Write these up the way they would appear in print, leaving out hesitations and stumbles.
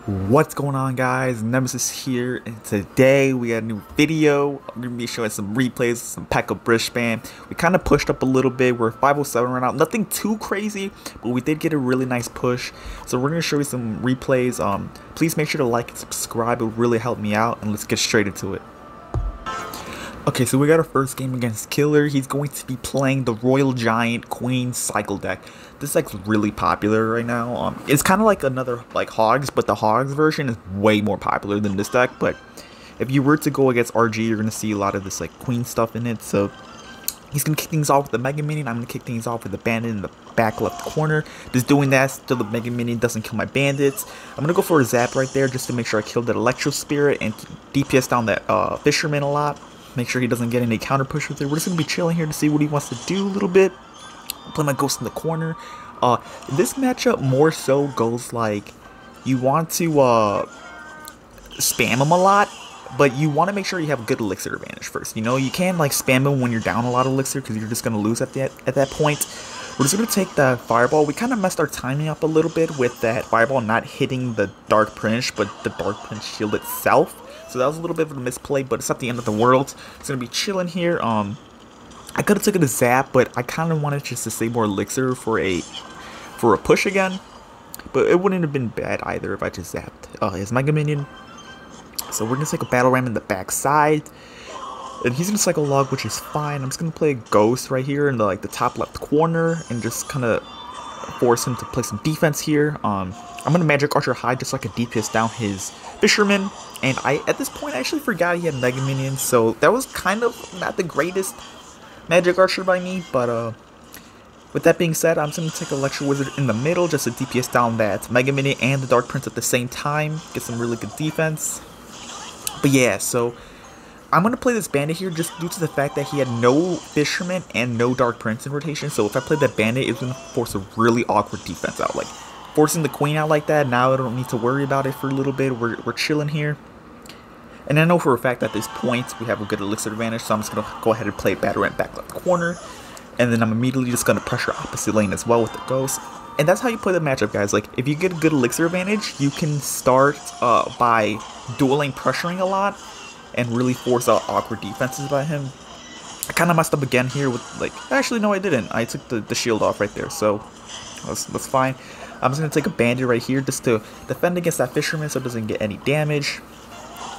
What's going on, guys? Nemesis here, and today we got a new video. I'm gonna be showing some replays, some Pekka Brisbane. We kind of pushed up a little bit. We're 507 right now. Nothing too crazy, but we did get a really nice push. So we're gonna show you some replays. Please make sure to like and subscribe. It would really help me out. And let's get straight into it. Okay, so we got our first game against Killer. He's going to be playing the Royal Giant Queen Cycle deck. This deck's really popular right now. It's kind of like another like Hogs, but the Hogs version is way more popular than this deck. But if you were to go against RG, you're gonna see a lot of this like Queen stuff in it. So he's gonna kick things off with the Mega Minion. I'm gonna kick things off with the Bandit in the back left corner. Just doing that so the Mega Minion doesn't kill my bandits. I'm gonna go for a zap right there just to make sure I kill that Electro Spirit and DPS down that Fisherman a lot. Make sure he doesn't get any counter push with it. We're just going to be chilling here to see what he wants to do a little bit. Play my Ghost in the corner. This matchup more so goes like, you want to spam him a lot, but you want to make sure you have a good elixir advantage first. You know, you can't like spam him when you're down a lot of elixir because you're just going to lose at that point. We're just going to take the Fireball. We kind of messed our timing up a little bit with that Fireball not hitting the Dark Prince, but the Dark Prince shield itself. So that was a little bit of a misplay, but it's not the end of the world. It's gonna be chilling here. I could have taken a zap, but I kind of wanted just to save more elixir for a push again. But it wouldn't have been bad either if I just zapped his Mega Minion. So we're gonna take a Battle Ram in the back side, and he's gonna Cycle Log, which is fine. I'm just gonna play a Ghost right here in the top left corner and just kind of force him to play some defense here. I'm gonna Magic Archer high just so I can DPS down his Fisherman. And at this point, I actually forgot he had Mega Minions, so that was kind of not the greatest Magic Archer by me, but with that being said, I'm just going to take Electro Wizard in the middle just to DPS down that Mega Minion and the Dark Prince at the same time, get some really good defense. But yeah, so I'm going to play this Bandit here just due to the fact that he had no Fisherman and no Dark Prince in rotation, so if I play that Bandit, it's going to force a really awkward defense out, like forcing the Queen out like that. Now I don't need to worry about it for a little bit. We're chilling here. And I know for a fact at this point we have a good elixir advantage, so I'm just going to go ahead and play Battle Ram back left corner. And then I'm immediately just going to pressure opposite lane as well with the Ghost. And that's how you play the matchup, guys. Like, if you get a good elixir advantage, you can start by dual lane pressuring a lot and really force out awkward defenses by him. I kind of messed up again here with, like, actually no I didn't. I took the shield off right there, so that's fine. I'm just going to take a Bandit right here just to defend against that Fisherman so it doesn't get any damage.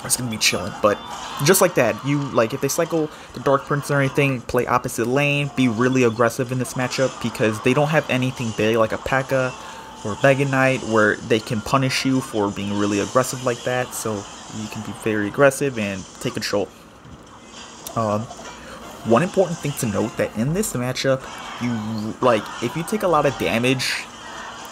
It's gonna be chilling, but just like that, you like if they cycle the Dark Prince or anything, play opposite lane, be really aggressive in this matchup because they don't have anything big like a Pekka or Mega Knight where they can punish you for being really aggressive like that. So you can be very aggressive and take control. One important thing to note that in this matchup, you like if you take a lot of damage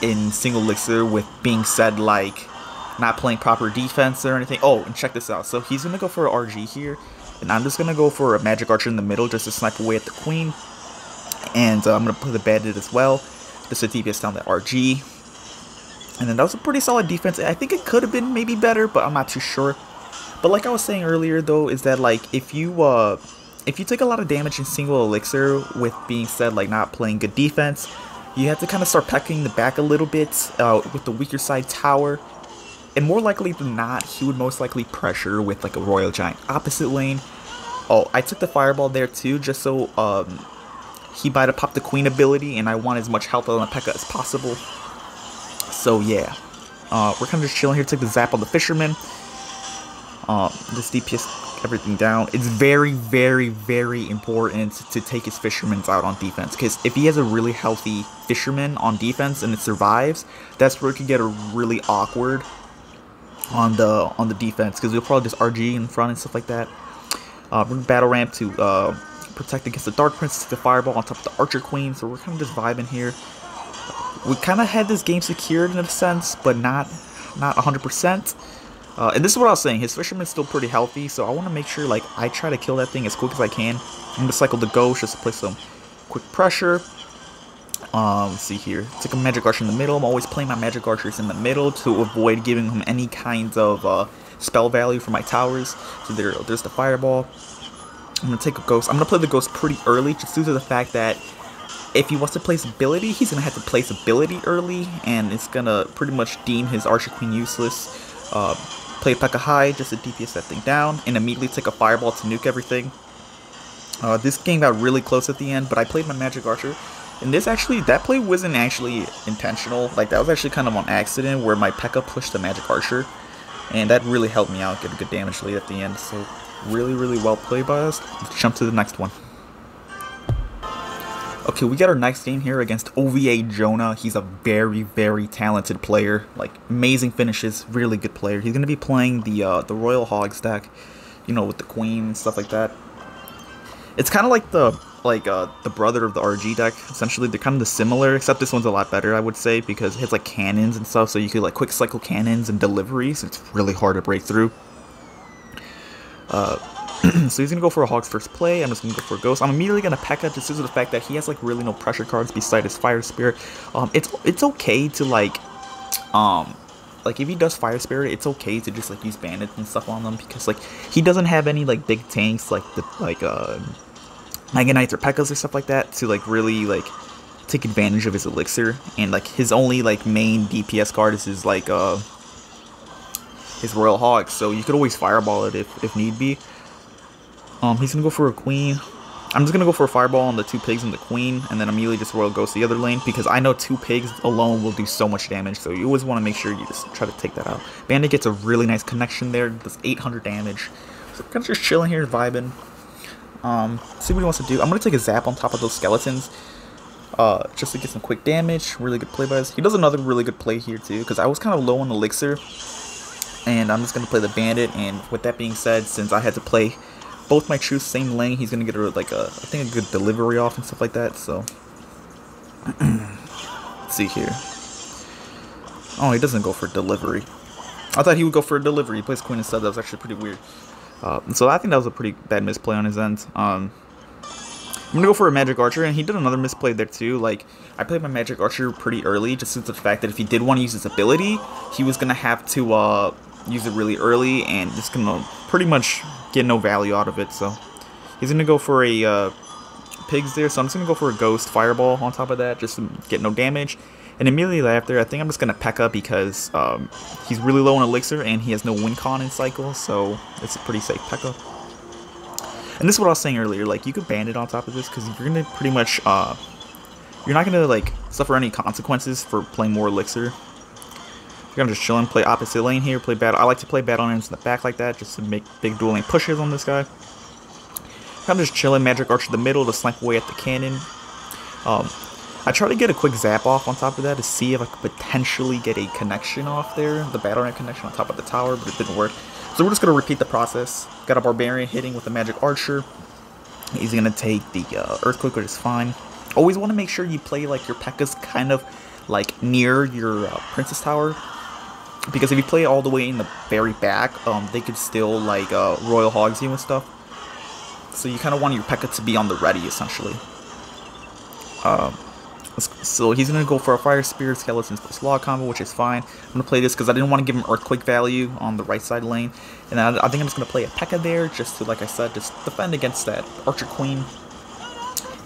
in single elixir with being said like not playing proper defense or anything. Oh, and check this out. So he's going to go for an RG here. And I'm just going to go for a Magic Archer in the middle just to snipe away at the Queen. And I'm going to play the Bandit as well. Just to DPS down that RG. And then that was a pretty solid defense. I think it could have been maybe better, but I'm not too sure. But like I was saying earlier though, is that like if you take a lot of damage in single elixir with being said like not playing good defense, you have to kind of start pecking the back a little bit with the weaker side tower. And more likely than not, he would most likely pressure with like a Royal Giant opposite lane. Oh, I took the Fireball there too, just so he might have popped the Queen ability, and I want as much health on the Pekka as possible. So yeah, we're kind of just chilling here. Take the zap on the Fisherman. This DPS everything down. It's very, very, very important to take his Fishermans out on defense, because if he has a really healthy Fisherman on defense and it survives, that's where it could get a really awkward on the defense, because we'll probably just RG in front and stuff like that. We're gonna Battle Ram to protect against the Dark Prince, the Fireball on top of the Archer Queen, so we're kind of just vibing here. We kind of had this game secured in a sense, but not 100%. And this is what I was saying, his Fisherman's still pretty healthy, so I want to make sure like I try to kill that thing as quick as I can. I'm gonna cycle the Ghost just to play some quick pressure. Let's see here. Take a Magic Archer in the middle. I'm always playing my Magic Archers in the middle to avoid giving him any kinds of spell value for my towers. So there's the Fireball. I'm going to take a Ghost. I'm going to play the Ghost pretty early just due to the fact that if he wants to place ability, he's gonna have to place ability early, and it's gonna pretty much deem his Archer Queen useless. Play Pekka high just to DPS that thing down, and immediately take a fireball to nuke everything. This game got really close at the end, but I played my Magic Archer. And this actually, that play wasn't actually intentional. Like, that was actually kind of on accident, where my Pekka pushed the Magic Archer. And that really helped me out, get a good damage lead at the end. So, really, really well played by us. Let's jump to the next one. Okay, we got our next game here against OVA Jonah. He's a very, very talented player. Like, amazing finishes, really good player. He's going to be playing the Royal Hog stack, you know, with the Queen and stuff like that. It's kind of like the brother of the RG deck. Essentially, they're kind of similar, except this one's a lot better, I would say, because it has like cannons and stuff, so you could like quick cycle cannons and deliveries. It's really hard to break through. So he's gonna go for a Hog's first play. I'm just gonna go for a Ghost. I'm immediately gonna Pekka just due to the fact that he has like really no pressure cards beside his Fire Spirit. It's okay to like if he does Fire Spirit, it's okay to just like use bandits and stuff on them, because like he doesn't have any like big tanks like Mega Knights or Pekkas or stuff like that to like really like take advantage of his elixir, and like his only like main DPS card is his like his Royal Hog, so you could always fireball it if need be. He's gonna go for a Queen. I'm just gonna go for a fireball on the 2 pigs and the Queen, and then immediately just Royal Ghost the other lane, because I know 2 pigs alone will do so much damage, so you always want to make sure you just try to take that out. Bandit gets a really nice connection there, does 800 damage. So kind of just chilling here, vibing. See what he wants to do. I'm gonna take a zap on top of those skeletons, just to get some quick damage. Really good play by us. He does another really good play here too, because I was kind of low on elixir, and I'm just gonna play the bandit. And with that being said, since I had to play both my troops same lane, he's gonna get I think a good delivery off and stuff like that. So let's see here. Oh, he doesn't go for delivery. I thought he would go for a delivery. He plays Queen instead. That was actually pretty weird. So I think that was a pretty bad misplay on his end. I'm gonna go for a Magic Archer, and he did another misplay there too. Like, I played my Magic Archer pretty early, just due to the fact that if he did want to use his ability, he was gonna have to use it really early, and just gonna pretty much get no value out of it. So he's gonna go for a pigs there. So I'm just gonna go for a Ghost Fireball on top of that, just to get no damage. And immediately after, I think I'm just gonna Pekka, because he's really low on elixir and he has no win con in cycle, so it's a pretty safe Pekka. And this is what I was saying earlier, like, you could bandit on top of this, because you're gonna pretty much you're not gonna like suffer any consequences for playing more elixir. You're gonna just chill and play opposite lane here, play battle. I like to play battle lanes in the back like that, just to make big dual lane pushes on this guy. I'm just chilling, Magic Archer in the middle to snipe away at the cannon. I try to get a quick zap off on top of that to see if I could potentially get a connection off there, the battle line connection on top of the tower, but it didn't work. So we're just going to repeat the process. Got a Barbarian hitting with a Magic Archer. He's going to take the Earthquake, which is fine. Always want to make sure you play like your Pekka's kind of like near your Princess Tower, because if you play all the way in the very back, they could still like Royal Hogs you and stuff. So you kind of want your Pekka to be on the ready, essentially. So he's going to go for a Fire Spirit Skeletons plus Log combo, which is fine. I'm going to play this because I didn't want to give him Earthquake value on the right side lane. And I think I'm just going to play a Pekka there, just to, like I said, just defend against that Archer Queen.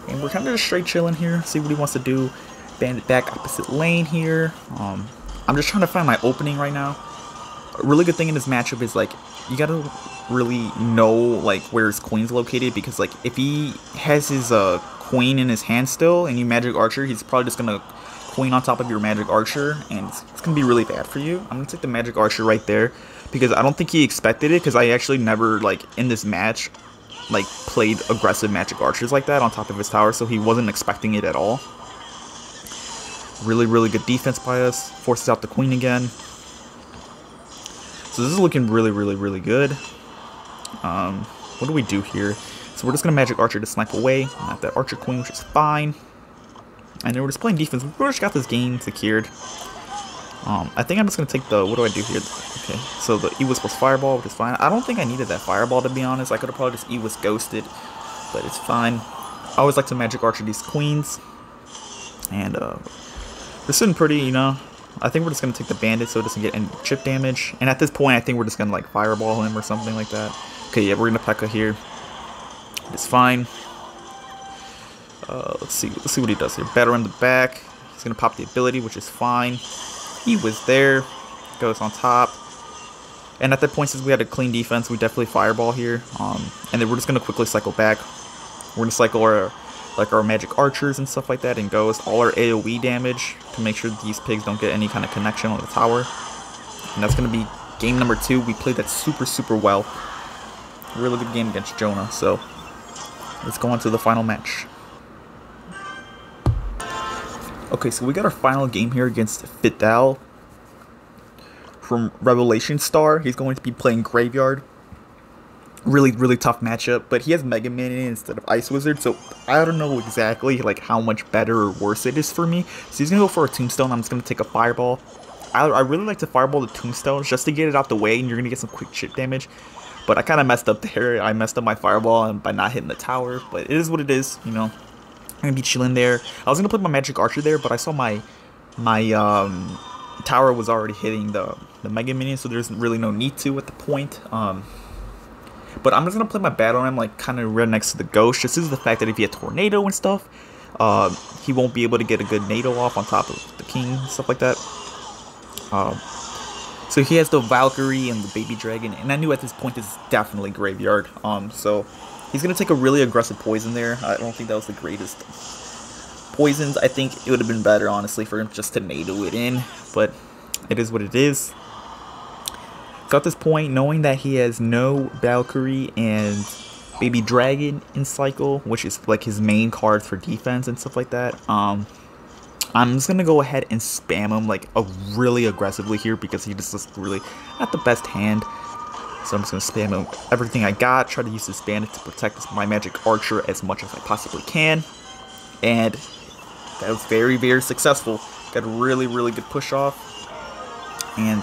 And we're kind of just straight chilling here, see what he wants to do. Bandit back opposite lane here. I'm just trying to find my opening right now. A really good thing in this matchup is, like, you got to really know, like, where his Queen's located, because, like, if he has his Queen in his hand still, and you Magic Archer, he's probably just gonna Queen on top of your Magic Archer, and it's gonna be really bad for you. I'm gonna take the Magic Archer right there, because I don't think he expected it, because I actually never, like, in this match, like, played aggressive Magic Archers like that on top of his tower, so he wasn't expecting it at all. Really, really good defense by us. Forces out the Queen again. So this is looking really, really, really good. What do we do here? So we're just going to Magic Archer to snipe away at that Archer Queen, which is fine. And then we're just playing defense. We pretty much got this game secured. I think I'm just going to take the... What do I do here? Okay, so the E-Wisp plus Fireball, which is fine. I don't think I needed that Fireball, to be honest. I could have probably just E-Wisp ghosted, but it's fine. I always like to Magic Archer these Queens. And we're sitting pretty, you know. I think we're just going to take the Bandit so it doesn't get any chip damage. And at this point, I think we're just going to, like, Fireball him or something like that. Okay, yeah, we're going to Pekka here. It's fine. Let's see what he does here. Batter in the back. He's gonna pop the ability, which is fine. He was there. Goes on top. And at that point, since we had a clean defense, we definitely fireball here. And then we're just gonna quickly cycle back. We're gonna cycle our magic archers and stuff like that, and goes all our AoE damage to make sure these pigs don't get any kind of connection on the tower. And that's gonna be game number 2. We played that super well. Really good game against Jonah. So let's go on to the final match. Okay, so we got our final game here against Fidel from Revelation Star. He's going to be playing Graveyard. Really tough matchup, but he has Mega Minion instead of Ice Wizard, so I don't know exactly like how much better or worse it is for me. So he's gonna go for a Tombstone. I'm just gonna take a Fireball. I really like to Fireball the Tombstones just to get it out the way, and you're gonna get some quick chip damage. But I kind of messed up there. I messed up my Fireball by not hitting the tower, but it is what it is, you know. I'm gonna be chilling there. I was gonna put my Magic Archer there, but I saw my tower was already hitting the Mega Minion, so there's really no need to at the point. But I'm just gonna play my Battle Ram like kind of right next to the Ghost, just due to the fact that if he had Tornado and stuff, he won't be able to get a good Nado off on top of the King and stuff like that. So he has the Valkyrie and the Baby Dragon, and I knew at this point this is definitely Graveyard. So he's gonna take a really aggressive poison there. I don't think that was the greatest poisons. I think it would have been better, honestly, for him just to Nado it in, but it is what it is. So at this point, knowing that he has no Valkyrie and Baby Dragon in cycle, which is like his main card for defense and stuff like that, I'm just gonna go ahead and spam him like really aggressively here because he just is really not the best hand. So I'm just gonna spam him everything I got, try to use this bandit to protect my Magic Archer as much as I possibly can, and that was very successful. Got a really good push off, and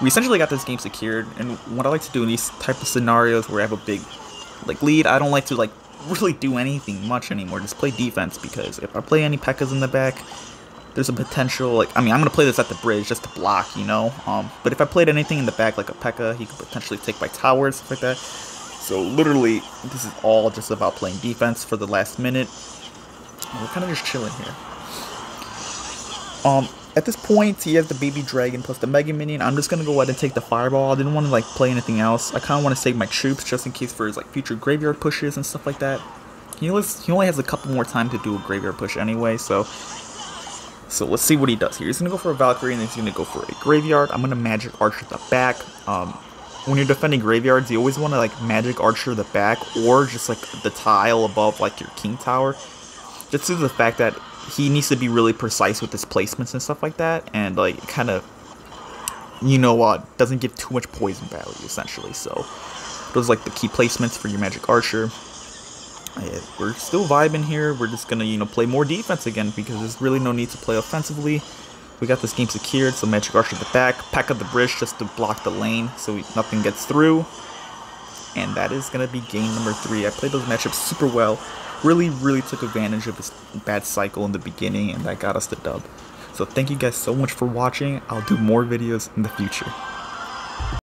we essentially got this game secured. And what I like to do in these type of scenarios where I have a big like lead, I don't like to like really do anything much anymore. Just play defense, because if I play any Pekkas in the back, there's a potential like, I mean, I'm gonna play this at the bridge just to block, you know. But if I played anything in the back like a Pekka, he could potentially take my tower and stuff like that. So literally, this is all just about playing defense for the last minute. And we're kind of just chilling here. At this point, he has the Baby Dragon plus the Mega Minion. I'm just gonna go ahead and take the Fireball. I didn't want to like play anything else. I kind of want to save my troops just in case for his like future graveyard pushes and stuff like that. He only has a couple more time to do a graveyard push anyway, so let's see what he does here. He's gonna go for a Valkyrie, and then he's gonna go for a Graveyard. I'm gonna Magic Archer the back. When you're defending graveyards, you always want to like Magic Archer the back, or just like the tile above like your King Tower, just due to the fact that he needs to be really precise with his placements and stuff like that, and like kind of, you know, doesn't give too much poison value essentially. So those are like the key placements for your Magic Archer. We're still vibing here. We're just gonna, you know, play more defense again because there's really no need to play offensively. We got this game secured, so Magic Archer the back, Pekka the bridge just to block the lane so nothing gets through. And that is gonna be game number 3. I played those matchups super well. Really took advantage of this bad cycle in the beginning, and that got us the dub. So thank you guys so much for watching. I'll do more videos in the future.